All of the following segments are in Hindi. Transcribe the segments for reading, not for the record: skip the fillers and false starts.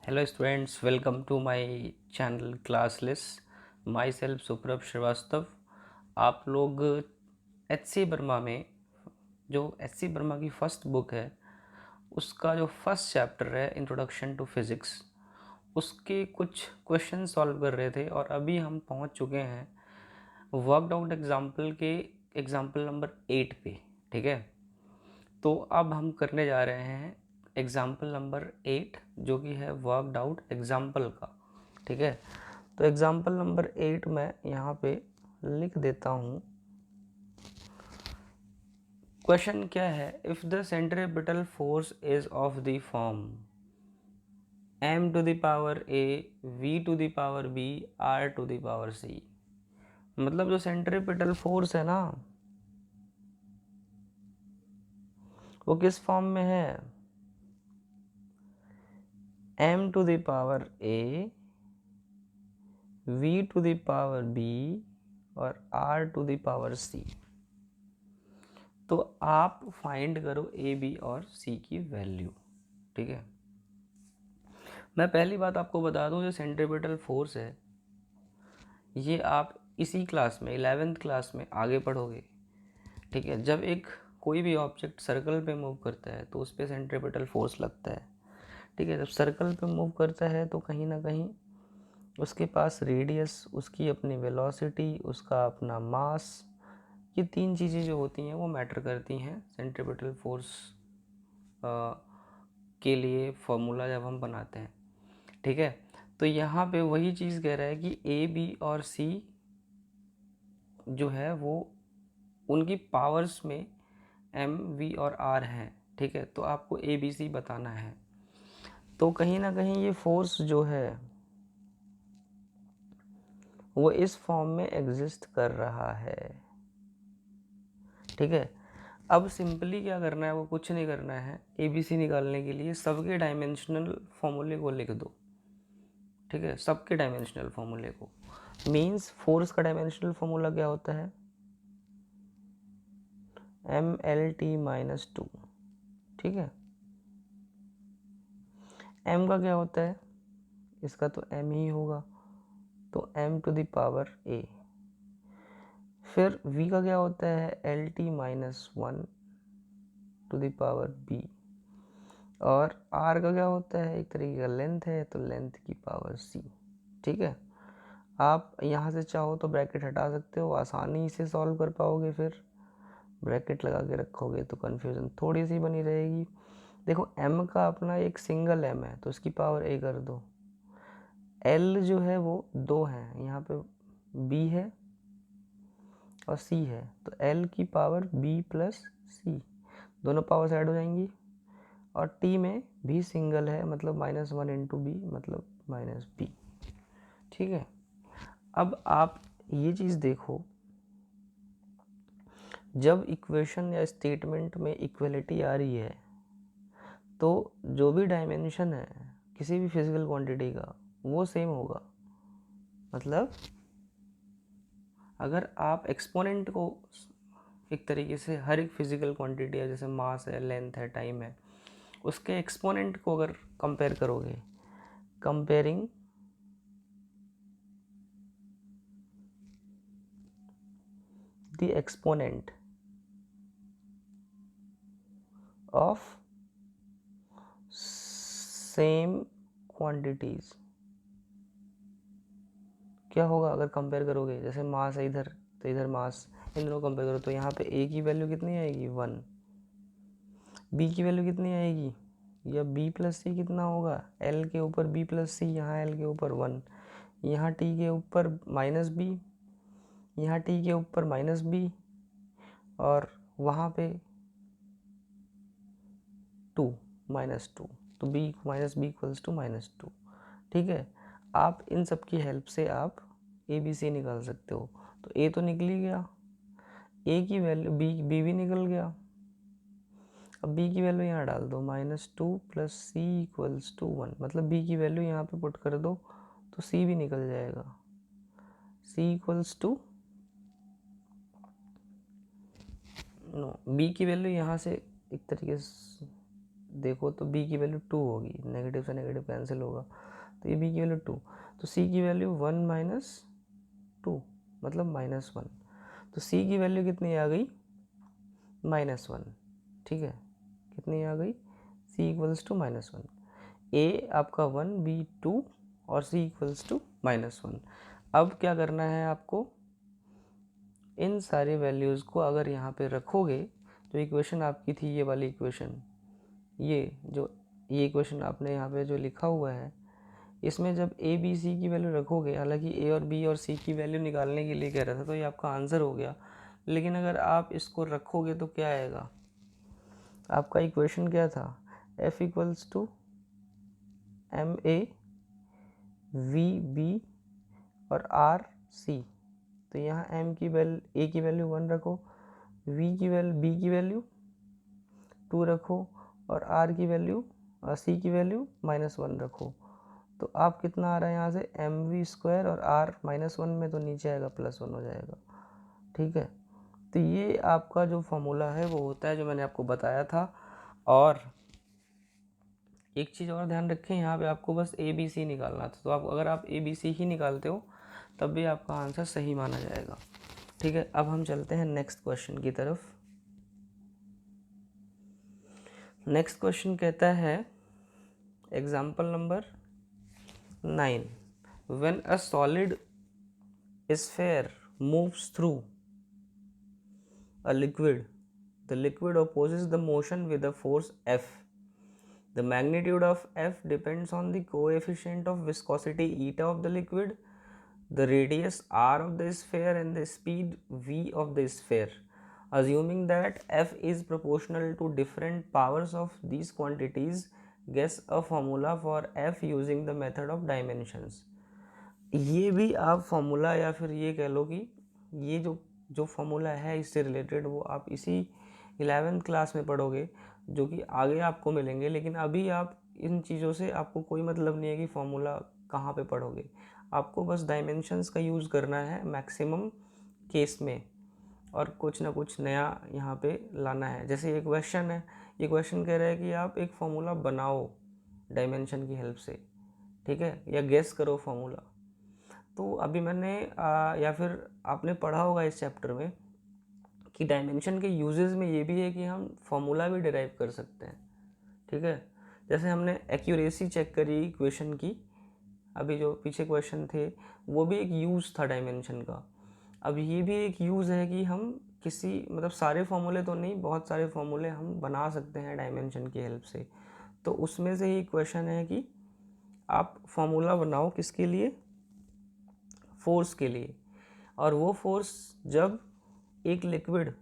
Hello students, welcome to my channel classless. Myself Suprabh Srivastava. आप लोग एच सी वर्मा में, जो एच सी वर्मा की फर्स्ट बुक है, उसका जो फर्स्ट चैप्टर है इंट्रोडक्शन टू फिज़िक्स, उसके कुछ क्वेश्चन सॉल्व कर रहे थे और अभी हम पहुंच चुके हैं वर्कड आउट एग्जाम्पल के एग्जाम्पल नंबर 8 पे। ठीक है, तो अब हम करने जा रहे हैं एग्जाम्पल नंबर 8, जो कि है वर्कड आउट एग्जाम्पल का। ठीक है, तो एग्जाम्पल नंबर 8 मैं यहाँ पे लिख देता हूँ। क्वेश्चन क्या है? If the centripetal force is of the form m to the power a, v to the power b, r to the power c। मतलब जो सेंट्रीपिटल फोर्स है ना, वो किस फॉर्म में है? m to the power a, v to the power b और r to the power c। तो आप फाइंड करो ए, बी और सी की वैल्यू। ठीक है, मैं पहली बात आपको बता दूं, जो सेंट्रीपिटल फोर्स है ये आप इसी क्लास में 11th क्लास में आगे पढ़ोगे। ठीक है, जब एक कोई भी ऑब्जेक्ट सर्कल पे मूव करता है तो उस पर सेंट्रीपिटल फोर्स लगता है। ठीक है, जब सर्कल पे मूव करता है तो कहीं ना कहीं उसके पास रेडियस, उसकी अपनी वेलोसिटी, उसका अपना मास, ये तीन चीज़ें जो होती हैं वो मैटर करती हैं सेंट्रीपिटल फोर्स के लिए फॉर्मूला जब हम बनाते हैं। ठीक है, तो यहाँ पे वही चीज़ कह रहा है कि ए, बी और सी जो है वो उनकी पावर्स में एम, वी और आर हैं। ठीक है, तो आपको ए, बी, सी बताना है। तो कहीं ना कहीं ये फोर्स जो है वो इस फॉर्म में एग्जिस्ट कर रहा है। ठीक है, अब सिंपली क्या करना है, वो कुछ नहीं करना है। ए बी सी निकालने के लिए सबके डायमेंशनल फॉर्मूले को लिख दो। ठीक है, सबके डायमेंशनल फॉर्मूले को। मींस फोर्स का डायमेंशनल फॉर्मूला क्या होता है? M L T minus two. ठीक है, एम का क्या होता है? इसका तो एम ही होगा, तो M to the power A. फिर वी का क्या होता है? L T minus one to the power B. और आर का क्या होता है? एक तरीके का लेंथ है, तो लेंथ की पावर सी। ठीक है, आप यहाँ से चाहो तो ब्रैकेट हटा सकते हो, आसानी से सॉल्व कर पाओगे। फिर ब्रैकेट लगा के रखोगे तो कन्फ्यूज़न थोड़ी सी बनी रहेगी। देखो, m का अपना एक सिंगल m है तो उसकी पावर a कर दो। l जो है वो दो है, यहाँ पे b है और c है, तो l की पावर b प्लस c, दोनों पावर साइड हो जाएंगी। और t में भी सिंगल है, मतलब माइनस वन इंटू बी, मतलब माइनस बी। ठीक है, अब आप ये चीज़ देखो, जब इक्वेशन या स्टेटमेंट में इक्वलिटी आ रही है तो जो भी डायमेंशन है किसी भी फिजिकल क्वांटिटी का वो सेम होगा। मतलब अगर आप एक्सपोनेंट को एक तरीके से हर एक फिजिकल क्वांटिटी है, जैसे मास है, लेंथ है, टाइम है, उसके एक्सपोनेंट को अगर कंपेयर करोगे, comparing the exponent of same quantities, क्या होगा अगर कंपेयर करोगे? जैसे मास है इधर तो इधर मास, इन दोनों को कंपेयर करो तो यहाँ पे ए की वैल्यू कितनी आएगी? वन। बी की वैल्यू कितनी आएगी? या बी प्लस सी कितना होगा? एल के ऊपर बी प्लस सी, यहाँ एल के ऊपर वन, यहाँ टी के ऊपर माइनस बी, यहाँ टी के ऊपर माइनस बी, और वहाँ पे टू, माइनस टू, तो B minus B equals to minus two. ठीक है, आप इन सब की हेल्प से आप ए बी सी निकाल सकते हो। तो ए तो निकल ही गया, ए की वैल्यू, बी भी निकल गया। अब बी की वैल्यू यहाँ डाल दो, minus two plus C equals to one, मतलब बी की वैल्यू यहाँ पे पुट कर दो तो सी भी निकल जाएगा। सी इक्वल्स टू, नो, बी की वैल्यू यहाँ से एक तरीके से देखो तो b की वैल्यू 2 होगी, नेगेटिव से नेगेटिव कैंसिल होगा, तो ये b की वैल्यू 2, तो c की वैल्यू 1 माइनस 2 मतलब -1, तो c की वैल्यू कितनी आ गई, -1। ठीक है, कितनी आ गई, c इक्वल्स टू -1। a आपका 1, b 2 और c इक्वल्स टू -1। अब क्या करना है आपको, इन सारे वैल्यूज़ को अगर यहाँ पे रखोगे, जो इक्वेशन आपकी थी ये वाली इक्वेशन, ये इक्वेशन आपने यहाँ पे जो लिखा हुआ है, इसमें जब a b c की वैल्यू रखोगे, हालांकि a और b और c की वैल्यू निकालने के लिए कह रहा था तो ये आपका आंसर हो गया, लेकिन अगर आप इसको रखोगे तो क्या आएगा, आपका इक्वेशन क्या था, f equals to M A V B और आर सी, तो यहाँ m की वैल्यू, a की वैल्यू 1 रखो, b की वैल्यू 2 रखो और r की वैल्यू c की वैल्यू -1 रखो, तो आप कितना आ रहा है यहाँ से mv² और r -1 में तो नीचे आएगा +1 हो जाएगा। ठीक है, तो ये आपका जो फॉर्मूला है वो होता है जो मैंने आपको बताया था। और एक चीज़ और ध्यान रखें, यहाँ पे आपको बस ए बी सी निकालना था, तो आप अगर आप ए बी सी ही निकालते हो तब भी आपका आंसर सही माना जाएगा। ठीक है, अब हम चलते हैं नेक्स्ट क्वेश्चन की तरफ। नेक्स्ट क्वेश्चन कहता है example number 9, when a solid sphere moves through a liquid, the liquid opposes the motion with a force F. The magnitude of F depends on the coefficient of viscosity eta of the liquid, the radius r of the sphere and the speed v of the sphere. Assuming that F is proportional to different powers of these quantities, guess a formula for F using the method of dimensions. ये भी आप फॉर्मूला या फिर ये कह लो कि ये जो फॉर्मूला है इससे रिलेटेड वो आप इसी 11th क्लास में पढ़ोगे, जो कि आगे आपको मिलेंगे, लेकिन अभी आप इन चीज़ों से आपको कोई मतलब नहीं है कि फॉर्मूला कहाँ पे पढ़ोगे, आपको बस डायमेंशंस का यूज़ करना है मैक्सिमम केस में, और कुछ ना कुछ नया यहाँ पे लाना है। जैसे ये क्वेश्चन है, ये क्वेश्चन कह रहा है कि आप एक फॉर्मूला बनाओ डायमेंशन की हेल्प से, ठीक है, या गेस करो फॉर्मूला। तो अभी मैंने या फिर आपने पढ़ा होगा इस चैप्टर में कि डायमेंशन के यूजेस में ये भी है कि हम फॉर्मूला भी डिराइव कर सकते हैं। ठीक है, जैसे हमने एक्यूरेसी चेक करी इक्वेशन की, अभी जो पीछे क्वेश्चन थे वो भी एक यूज़ था डायमेंशन का। अब ये भी एक यूज़ है कि हम किसी मतलब सारे फॉर्मूले तो नहीं, बहुत सारे फॉर्मूले हम बना सकते हैं डायमेंशन की हेल्प से। तो उसमें से ही क्वेश्चन है कि आप फॉर्मूला बनाओ किसके लिए, फोर्स के लिए। और वो फोर्स जब एक लिक्विड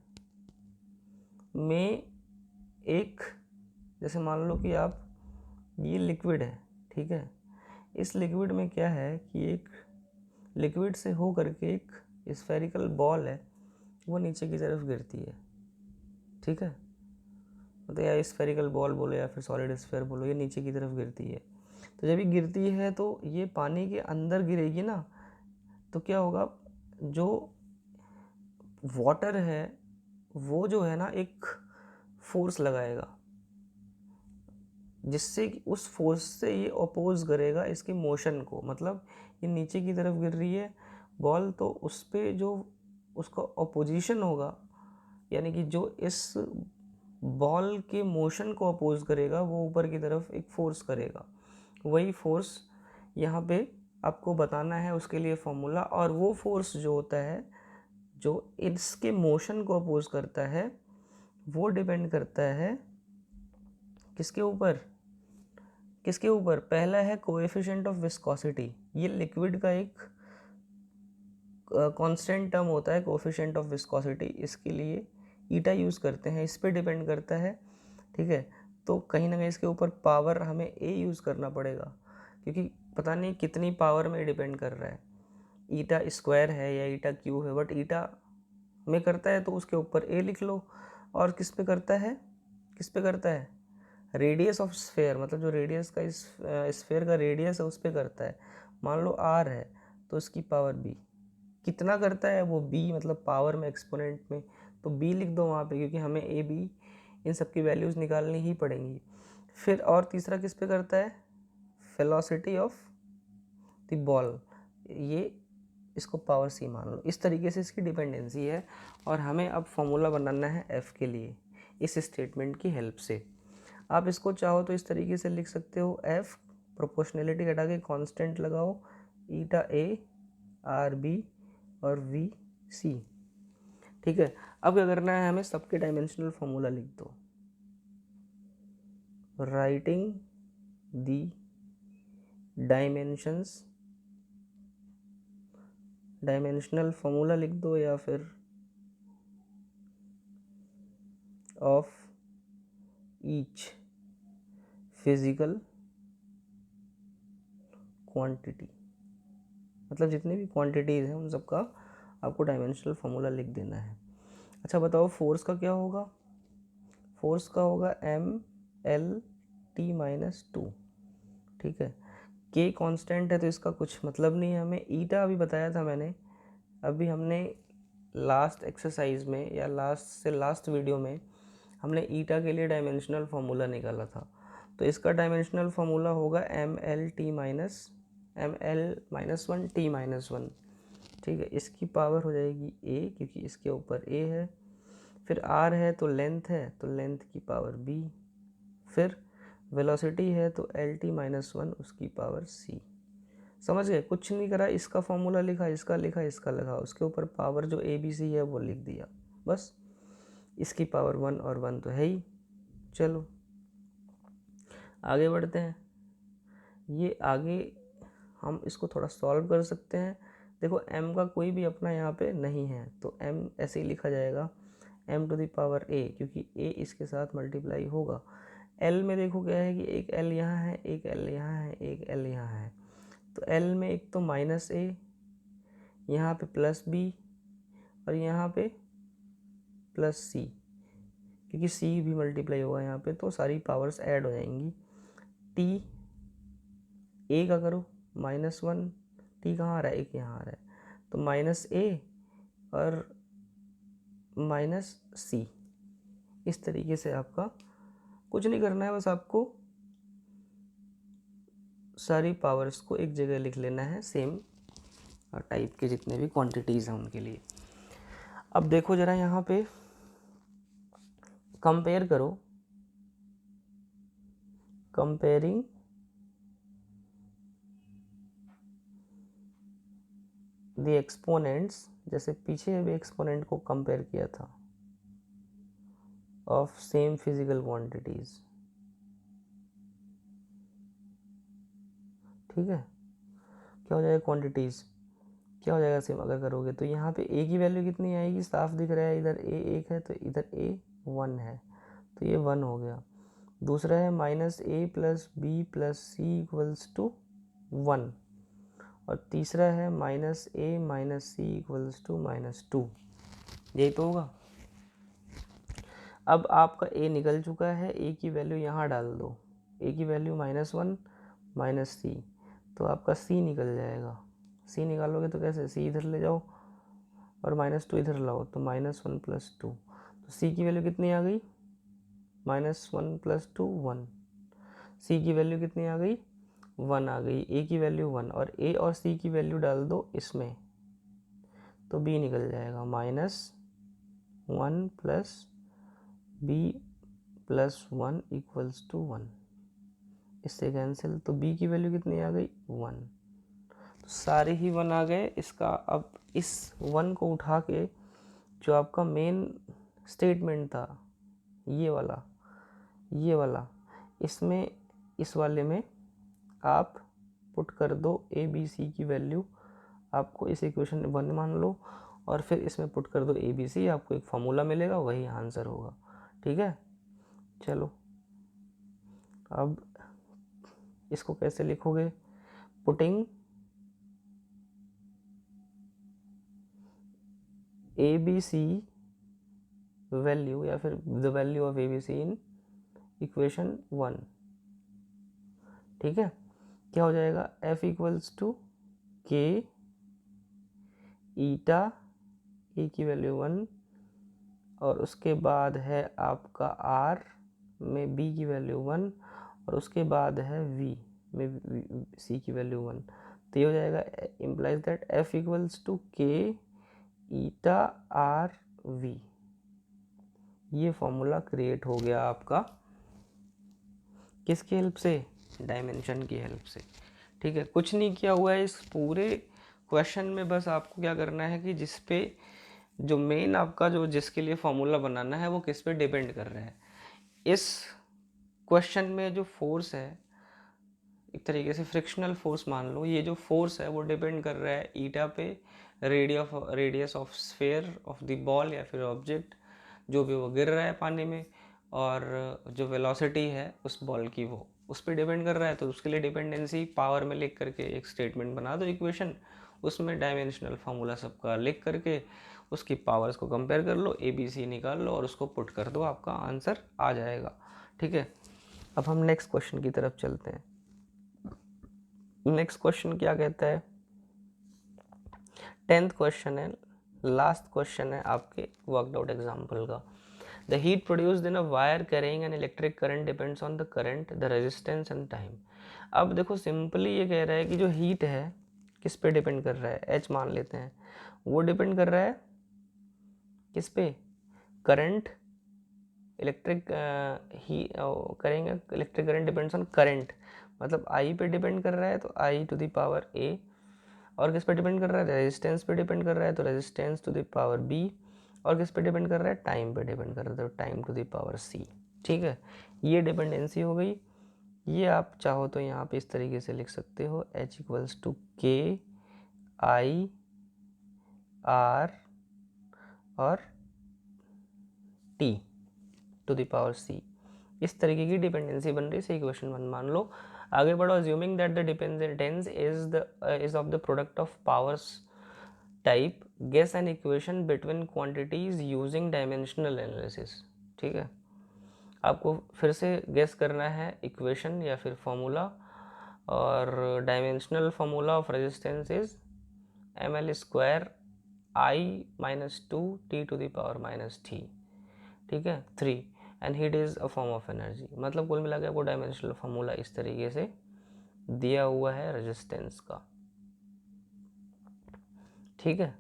में एक, जैसे मान लो कि आप ये लिक्विड है, ठीक है, इस लिक्विड में क्या है कि एक लिक्विड से हो करके एक स्फेरिकल बॉल है वो नीचे की तरफ गिरती है। ठीक है, मतलब या स्फेरिकल बॉल बोलो या फिर सॉलिड स्फेयर बोलो, ये नीचे की तरफ गिरती है। तो जब ये गिरती है तो ये पानी के अंदर गिरेगी ना, तो क्या होगा, जो वाटर है वो जो है ना एक फोर्स लगाएगा, जिससे कि उस फोर्स से ये अपोज करेगा इसके मोशन को। मतलब ये नीचे की तरफ गिर रही है बॉल, तो उस पर जो उसका अपोजिशन होगा, यानी कि जो इस बॉल के मोशन को अपोज करेगा वो ऊपर की तरफ एक फोर्स करेगा। वही फोर्स यहाँ पे आपको बताना है, उसके लिए फॉर्मूला। और वो फोर्स जो होता है जो इसके मोशन को अपोज करता है वो डिपेंड करता है किसके ऊपर, किसके ऊपर, पहला है कोएफिशिएंट ऑफ विस्कोसिटी। ये लिक्विड का एक कांस्टेंट टर्म होता है कोएफिशिएंट ऑफ विस्कोसिटी, इसके लिए ईटा यूज़ करते हैं, इस पर डिपेंड करता है। ठीक है, तो कहीं ना कहीं इसके ऊपर पावर हमें ए यूज़ करना पड़ेगा, क्योंकि पता नहीं कितनी पावर में डिपेंड कर रहा है, ईटा स्क्वायर है या ईटा क्यूब है, बट ईटा में करता है तो उसके ऊपर ए लिख लो। और किस पे करता है, किस पे करता है, रेडियस ऑफ स्फेयर, मतलब जो रेडियस का इस स्फेयर का रेडियस है उस पे करता है। मान लो आर है तो इसकी पावर बी, कितना करता है वो बी, मतलब पावर में एक्सपोनेंट में, तो बी लिख दो वहाँ पे, क्योंकि हमें ए बी इन सब की वैल्यूज़ निकालनी ही पड़ेंगी। फिर और तीसरा किस पे करता है, वेलोसिटी ऑफ द बॉल, ये इसको पावर c मान लो। इस तरीके से इसकी डिपेंडेंसी है और हमें अब फॉर्मूला बनाना है f के लिए इस स्टेटमेंट की हेल्प से। आप इसको चाहो तो इस तरीके से लिख सकते हो, f प्रोपोर्शनैलिटी हटा के कांस्टेंट लगाओ, ईटा a आर बी और वी सी। ठीक है, अब क्या करना है, हमें सबके डायमेंशनल फॉर्मूला लिख दो। राइटिंग दी डायमेंशनल फॉर्मूला लिख दो, या फिर ऑफ ईच फिजिकल क्वांटिटी, मतलब जितनी भी क्वांटिटीज़ हैं उन सब का आपको डायमेंशनल फॉर्मूला लिख देना है। अच्छा बताओ फोर्स का क्या होगा, फोर्स का होगा mL_T-2। ठीक है, के कांस्टेंट है तो इसका कुछ मतलब नहीं है हमें। ईटा अभी बताया था मैंने, अभी हमने लास्ट एक्सरसाइज में या लास्ट वीडियो में हमने ईटा के लिए डायमेंशनल फार्मूला निकाला था। तो इसका डायमेंशनल फार्मूला होगा mL-1T-1। ठीक है, इसकी पावर हो जाएगी a, क्योंकि इसके ऊपर a है। फिर r है तो लेंथ है, तो लेंथ की पावर b। फिर वेलोसिटी है तो L_T-1 उसकी पावर c। समझ गए, कुछ नहीं करा, इसका फॉर्मूला लिखा, इसका लिखा, इसका लिखा, उसके ऊपर पावर जो ए बी सी है वो लिख दिया, बस। इसकी पावर 1 और 1 तो है ही। चलो आगे बढ़ते हैं। ये आगे हम इसको थोड़ा सॉल्व कर सकते हैं। देखो m का कोई भी अपना यहाँ पे नहीं है, तो m ऐसे ही लिखा जाएगा m⁴ a, क्योंकि a इसके साथ मल्टीप्लाई होगा। l में देखो क्या है कि एक l यहाँ है, एक l यहाँ है, एक l यहाँ है। तो l में एक तो -a, यहाँ पे +b और यहाँ पे +c, क्योंकि c भी मल्टीप्लाई होगा यहाँ पे, तो सारी पावर्स ऐड हो जाएंगी। t a का करो -1, t कहाँ आ रहा है, एक यहाँ आ रहा है, तो -a और -c। इस तरीके से आपका कुछ नहीं करना है, बस आपको सारी पावर्स को एक जगह लिख लेना है, सेम टाइप के जितने भी क्वांटिटीज़ हैं उनके लिए। अब देखो ज़रा यहाँ पे कंपेयर करो, कंपेयरिंग द एक्सपोनेंट्स, जैसे पीछे भी एक्सपोनेंट को कंपेयर किया था, ऑफ सेम फिजिकल क्वांटिटीज। ठीक है, क्या हो जाएगा, क्वांटिटीज क्या हो जाएगा सेम अगर करोगे, तो यहाँ पे a की वैल्यू कितनी आएगी, साफ दिख रहा है, इधर a 1 है तो इधर a 1 है, तो ये 1 हो गया। दूसरा है -a + b + c = 1, और तीसरा है -a - c = -2। यही तो होगा। अब आपका a निकल चुका है, a की वैल्यू यहाँ डाल दो, a की वैल्यू -1 - c, तो आपका c निकल जाएगा। c निकालोगे तो कैसे, c इधर ले जाओ और -2 इधर लाओ, तो -1 + 2, तो c की वैल्यू कितनी आ गई, -1 + 2 1। c की वैल्यू कितनी आ गई, 1 आ गई, a की वैल्यू 1, और a और c की वैल्यू डाल दो इसमें, तो b निकल जाएगा -1 + b + 1 = 1। इससे कैंसिल, तो b की वैल्यू कितनी आ गई, 1, तो सारे ही 1 आ गए। इसका अब इस 1 को उठा के जो आपका मेन स्टेटमेंट था, ये वाला, इसमें इस वाले में आप पुट कर दो a b c की वैल्यू, आपको इस इक्वेशन 1 मान लो, और फिर इसमें पुट कर दो a b c, आपको एक फॉर्मूला मिलेगा, वही आंसर होगा। ठीक है, चलो अब इसको कैसे लिखोगे, putting A B C value, या फिर the value of A B C in equation 1। ठीक है, क्या हो जाएगा, f = k ईटा, e की वैल्यू 1, और उसके बाद है आपका r में b की वैल्यू 1, और उसके बाद है v में c की वैल्यू 1, तो ये हो जाएगा implies that f equals to k eta R V. ये फॉर्मूला क्रिएट हो गया आपका किसकी हेल्प से, डायमेंशन की हेल्प से। ठीक है, कुछ नहीं किया हुआ है इस पूरे क्वेश्चन में, बस आपको क्या करना है कि जिस पे जो मेन आपका जो जिसके लिए फॉर्मूला बनाना है वो किस पे डिपेंड कर रहा है। इस क्वेश्चन में जो फोर्स है एक तरीके से फ्रिक्शनल फोर्स मान लो, ये जो फोर्स है वो डिपेंड कर रहा है ईटा पे, radius of sphere of the ball या फिर ऑब्जेक्ट जो भी वो गिर रहा है पानी में, और जो वेलोसिटी है उस बॉल की वो उस पर डिपेंड कर रहा है। तो उसके लिए डिपेंडेंसी पावर में लिख करके एक स्टेटमेंट बना दो इक्वेशन, उसमें डायमेंशनल फार्मूला सबका लिख करके उसकी पावर्स को कंपेयर कर लो, ABC निकाल लो और उसको पुट कर दो, आपका आंसर आ जाएगा। ठीक है, अब हम नेक्स्ट क्वेश्चन की तरफ चलते हैं। नेक्स्ट क्वेश्चन क्या कहता है, 10th क्वेश्चन है, लास्ट क्वेश्चन है आपके वर्कड आउट एग्जाम्पल का। The heat produced in a wire carrying an electric current depends on the current, the resistance and time. अब देखो सिंपली ये कह रहा है कि जो हीट है किस पे डिपेंड कर रहा है, एच मान लेते हैं, वो डिपेंड कर रहा है किस पे, करंट, इलेक्ट्रिक ही करेंगे, electric current depends on current, मतलब आई पे डिपेंड कर रहा है तो आई टू द पावर ए, और किस पे डिपेंड कर रहा है, रेजिस्टेंस पे डिपेंड कर रहा है तो resistance to the power B, और किस पे डिपेंड कर रहा है, टाइम पे डिपेंड कर रहा है तो टाइम टू द पावर सी। ठीक है, ये डिपेंडेंसी हो गई। ये आप चाहो तो यहाँ पे इस तरीके से लिख सकते हो, H इक्वल्स टू के आई आर और टी टू द पावर सी, इस तरीके की डिपेंडेंसी बन रही है। इक्वेशन 1 मान लो। आगे बढ़ो, assuming that the dependence is of the product of powers type, guess an equation between quantities using dimensional analysis. ठीक है, आपको फिर से गेस करना है इक्वेशन या फिर फॉर्मूला, और dimensional formula of resistance is ml² I-2 t to the power -t। ठीक है, 3 and heat is a form of energy. मतलब कुल मिला के आपको डायमेंशनल फॉर्मूला इस तरीके से दिया हुआ है रेजिस्टेंस का। ठीक है,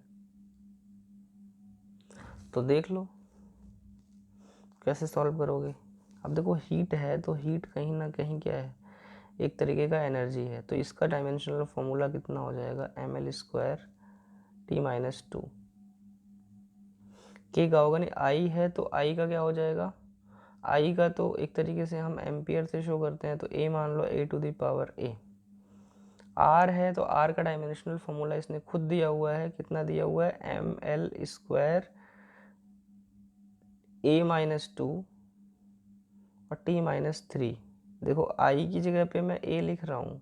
तो देख लो कैसे सॉल्व करोगे। अब देखो हीट है तो हीट कहीं ना कहीं क्या है, एक तरीके का एनर्जी है, तो इसका डायमेंशनल फॉर्मूला कितना हो जाएगा, ml² t-2। के का होगा नहीं, आई है तो आई का क्या हो जाएगा, आई का तो एक तरीके से हम एम्पियर से शो करते हैं तो ए मान लो a to the power a। R है तो आर का डायमेंशनल फॉर्मूला इसने खुद दिया हुआ है, कितना दिया हुआ है, ml² a-2 और t-3। देखो आई की जगह पे मैं a लिख रहा हूँ।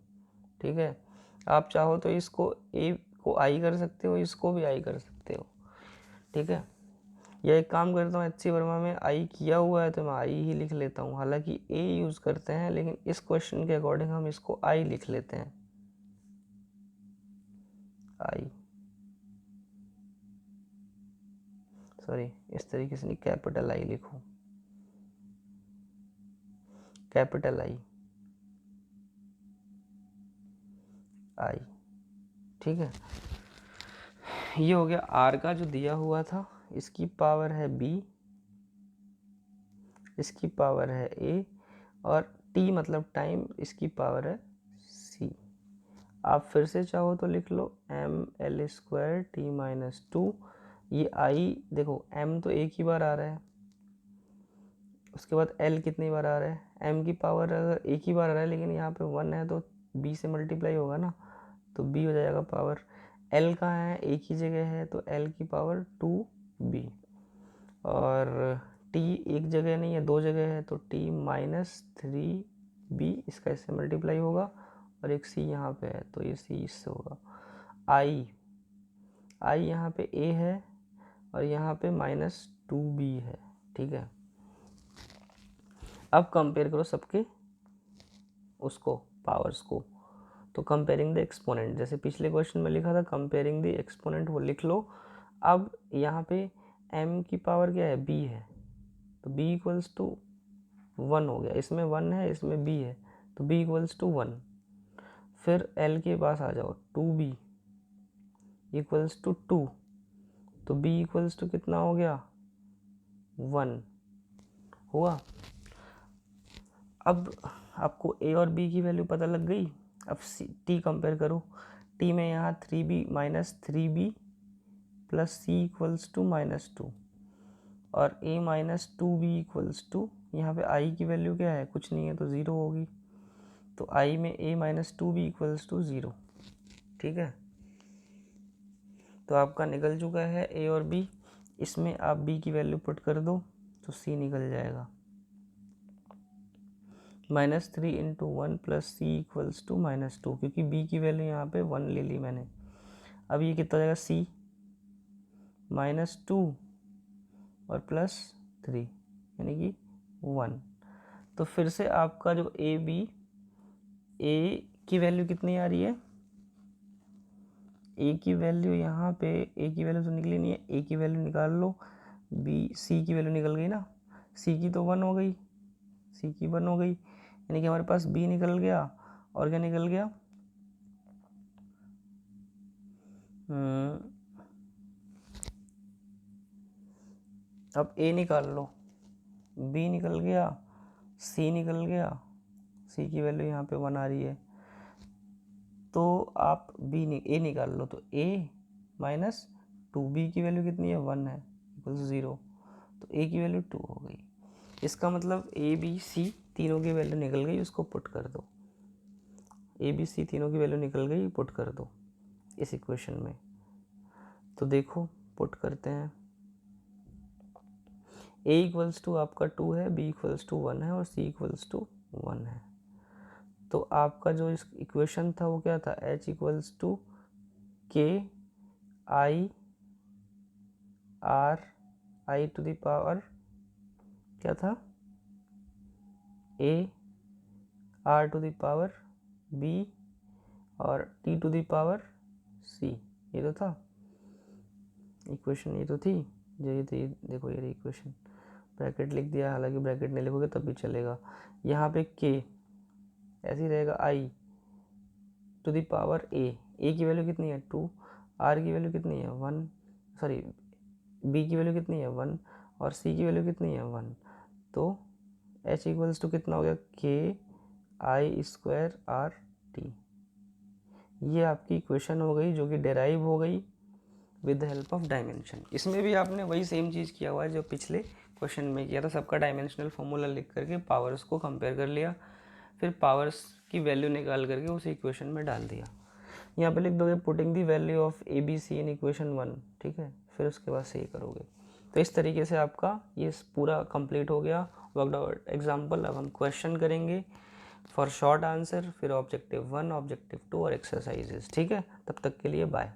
ठीक है, आप चाहो तो इसको a को आई कर सकते हो, इसको भी आई कर सकते हो। ठीक है, या एक काम करता हूँ, HC वर्मा में आई किया हुआ है तो मैं आई ही लिख लेता हूँ, हालांकि a यूज़ करते हैं लेकिन इस क्वेश्चन के अकॉर्डिंग हम इसको आई लिख लेते हैं, आई, सॉरी इस तरीके से नहीं, कैपिटल आई लिखो, कैपिटल आई, आई। ठीक है, ये हो गया आर का जो दिया हुआ था, इसकी पावर है बी, इसकी पावर है ए, और टी मतलब टाइम, इसकी पावर है सी। आप फिर से चाहो तो लिख लो ml² t-2। ये आई देखो m तो एक ही बार आ रहा है, उसके बाद l कितनी बार आ रहा है, m की पावर अगर एक ही बार आ रहा है लेकिन यहाँ पे 1 है तो b से मल्टीप्लाई होगा ना, तो b हो जाएगा पावर। l कहाँ है, एक ही जगह है तो l की पावर 2b, और t एक जगह नहीं है, दो जगह है तो t-3b, इसका इससे मल्टीप्लाई होगा, और एक c यहाँ पे है तो ये c इससे होगा। i यहाँ पे a है और यहाँ पे -2b है। ठीक है, अब कंपेयर करो सबके उसको पावर्स को, तो कंपेयरिंग द एक्सपोनेंट, जैसे पिछले क्वेश्चन में लिखा था कंपेयरिंग द एक्सपोनेंट, वो लिख लो। अब यहाँ पे m की पावर क्या है, b है, तो b इक्वल्स टू 1 हो गया, इसमें 1 है इसमें b है, तो b इक्वल्स टू 1। फिर l के पास आ जाओ, 2b इक्वल्स टू 2, तो b इक्वल्स टू कितना हो गया, 1 हुआ। अब आपको a और b की वैल्यू पता लग गई। अब t कंपेयर करो, t में यहाँ 3b minus 3b plus c equals to -2 और a minus 2b equals to, यहाँ पे i की वैल्यू क्या है, कुछ नहीं है तो 0 होगी। तो i में a minus 2b equals to 0। ठीक है, तो आपका निकल चुका है a और b। इसमें आप b की वैल्यू पुट कर दो तो c निकल जाएगा, -3 into 1 plus C equals to -2, क्योंकि b की वैल्यू यहाँ पे 1 ले ली मैंने। अब ये कितना हो जाएगा, c -2 और +3 यानी कि 1। तो फिर से आपका जो a की वैल्यू कितनी आ रही है, a की वैल्यू यहाँ पे, a की वैल्यू तो निकली नहीं है, a की वैल्यू निकाल लो, c की वैल्यू निकल गई ना, c की तो 1 हो गई, c की 1 हो गई, यानी कि हमारे पास b निकल गया और क्या निकल गया, अब a निकाल लो, b निकल गया, c निकल गया, c की वैल्यू यहाँ पे 1 आ रही है, तो आप a निकाल लो, तो a माइनस 2b की वैल्यू कितनी है, 1 है, इक्वल 0, तो a की वैल्यू 2 हो गई। इसका मतलब a b c तीनों की वैल्यू निकल गई, उसको पुट कर दो, a b c तीनों की वैल्यू निकल गई, पुट कर दो इस इक्वेशन में। तो देखो पुट करते हैं, a इक्वल्स टू आपका 2 है, b इक्वल्स टू 1 है और c इक्वल्स टू 1 है। तो आपका जो इस इक्वेशन था वो क्या था, h equals to k i r i to the power क्या था, a r to the power b और t to the power c, ये तो था इक्वेशन, ये तो थी जो ये थी। देखो ये इक्वेशन, ब्रैकेट लिख दिया, हालांकि ब्रैकेट नहीं लिखोगे तब भी चलेगा। यहाँ पे k ऐसे ही रहेगा, i to the power a की वैल्यू कितनी है 2, r की वैल्यू कितनी है 1, सॉरी b की वैल्यू कितनी है 1 और c की वैल्यू कितनी है 1, तो h इक्वल्स टू कितना हो गया, k i square r t। ये आपकी इक्वेशन हो गई जो कि डेराइव हो गई with the help of dimension. इसमें भी आपने वही सेम चीज़ किया हुआ है जो पिछले क्वेश्चन में किया था, सबका डायमेंशनल फॉर्मूला लिख करके पावर्स को कंपेयर कर लिया, फिर पावर्स की वैल्यू निकाल करके उस इक्वेशन में डाल दिया। यहाँ पे लिख दोगे putting the value of A B C in equation 1, ठीक है, फिर उसके बाद सही करोगे। तो इस तरीके से आपका ये पूरा कंप्लीट हो गया वर्कड आउट एग्जाम्पल। अब हम क्वेश्चन करेंगे फॉर शॉर्ट आंसर, फिर ऑब्जेक्टिव 1, ऑब्जेक्टिव 2 और एक्सरसाइजेस। ठीक है, तब तक के लिए बाय।